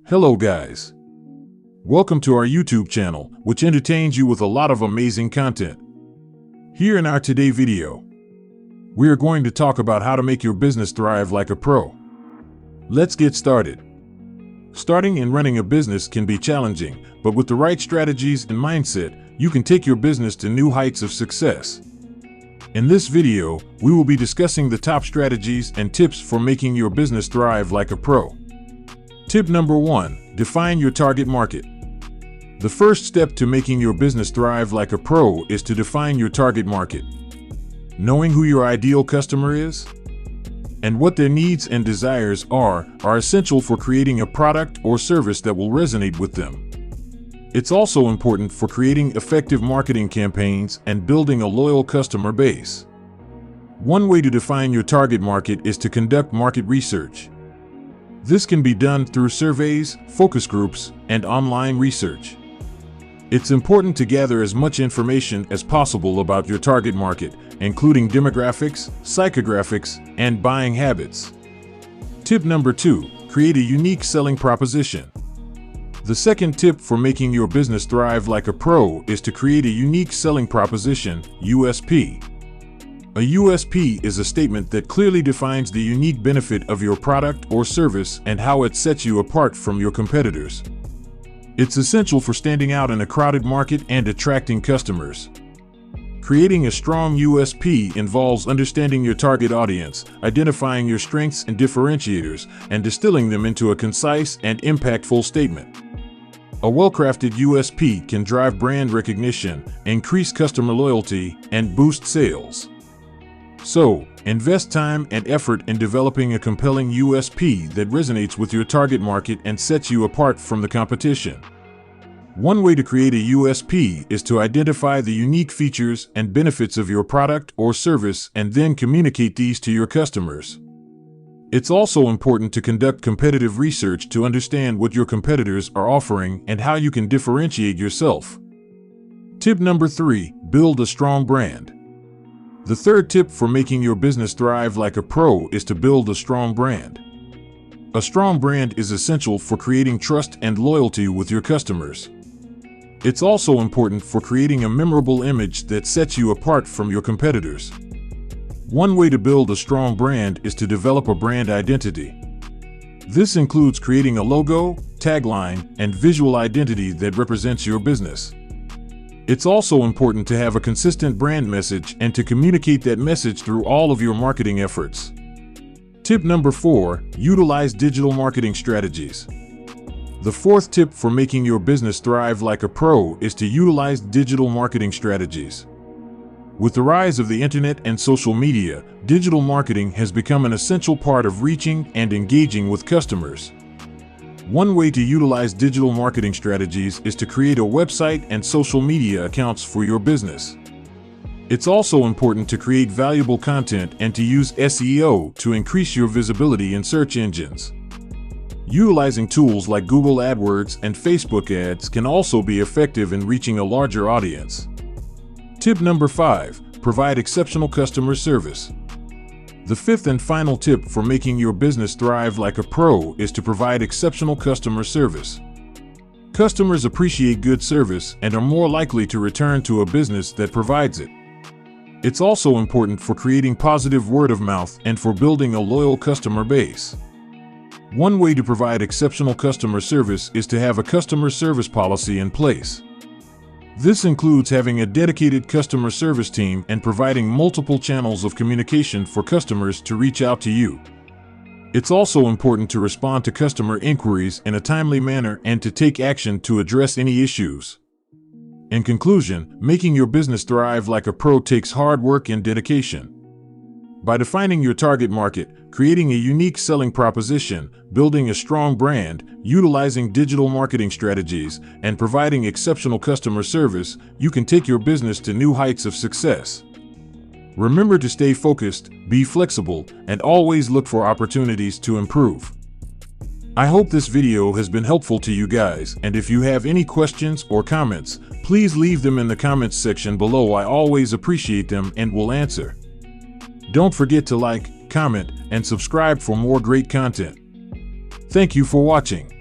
Hello guys. Welcome to our YouTube channel, which entertains you with a lot of amazing content. Here in our today video, we are going to talk about how to make your business thrive like a pro. Let's get started. Starting and running a business can be challenging, but with the right strategies and mindset, you can take your business to new heights of success. In this video, we will be discussing the top strategies and tips for making your business thrive like a pro. Tip number 1, define your target market. The first step to making your business thrive like a pro is to define your target market. Knowing who your ideal customer is and what their needs and desires are essential for creating a product or service that will resonate with them. It's also important for creating effective marketing campaigns and building a loyal customer base. One way to define your target market is to conduct market research. This can be done through surveys, focus groups, and online research. It's important to gather as much information as possible about your target market, including demographics, psychographics, and buying habits. Tip number 2, create a unique selling proposition. The second tip for making your business thrive like a pro is to create a unique selling proposition, USP. A USP is a statement that clearly defines the unique benefit of your product or service and how it sets you apart from your competitors. It's essential for standing out in a crowded market and attracting customers. Creating a strong USP involves understanding your target audience, identifying your strengths and differentiators, and distilling them into a concise and impactful statement. A well-crafted USP can drive brand recognition, increase customer loyalty, and boost sales. So, invest time and effort in developing a compelling USP that resonates with your target market and sets you apart from the competition. One way to create a USP is to identify the unique features and benefits of your product or service and then communicate these to your customers. It's also important to conduct competitive research to understand what your competitors are offering and how you can differentiate yourself. Tip number 3, build a strong brand. The third tip for making your business thrive like a pro is to build a strong brand. A strong brand is essential for creating trust and loyalty with your customers. It's also important for creating a memorable image that sets you apart from your competitors. One way to build a strong brand is to develop a brand identity. This includes creating a logo, tagline, and visual identity that represents your business. It's also important to have a consistent brand message and to communicate that message through all of your marketing efforts. Tip number 4, utilize digital marketing strategies. The fourth tip for making your business thrive like a pro is to utilize digital marketing strategies. With the rise of the internet and social media, digital marketing has become an essential part of reaching and engaging with customers. One way to utilize digital marketing strategies is to create a website and social media accounts for your business. It's also important to create valuable content and to use SEO to increase your visibility in search engines. Utilizing tools like Google AdWords and Facebook ads can also be effective in reaching a larger audience. Tip number 5, provide exceptional customer service. The fifth and final tip for making your business thrive like a pro is to provide exceptional customer service. Customers appreciate good service and are more likely to return to a business that provides it. It's also important for creating positive word of mouth and for building a loyal customer base. One way to provide exceptional customer service is to have a customer service policy in place. This includes having a dedicated customer service team and providing multiple channels of communication for customers to reach out to you. It's also important to respond to customer inquiries in a timely manner and to take action to address any issues. In conclusion, making your business thrive like a pro takes hard work and dedication. By defining your target market, creating a unique selling proposition, building a strong brand, utilizing digital marketing strategies, and providing exceptional customer service, you can take your business to new heights of success. Remember to stay focused, be flexible, and always look for opportunities to improve. I hope this video has been helpful to you guys, and if you have any questions or comments, please leave them in the comments section below. I always appreciate them and will answer. Don't forget to like, comment, and subscribe for more great content. Thank you for watching.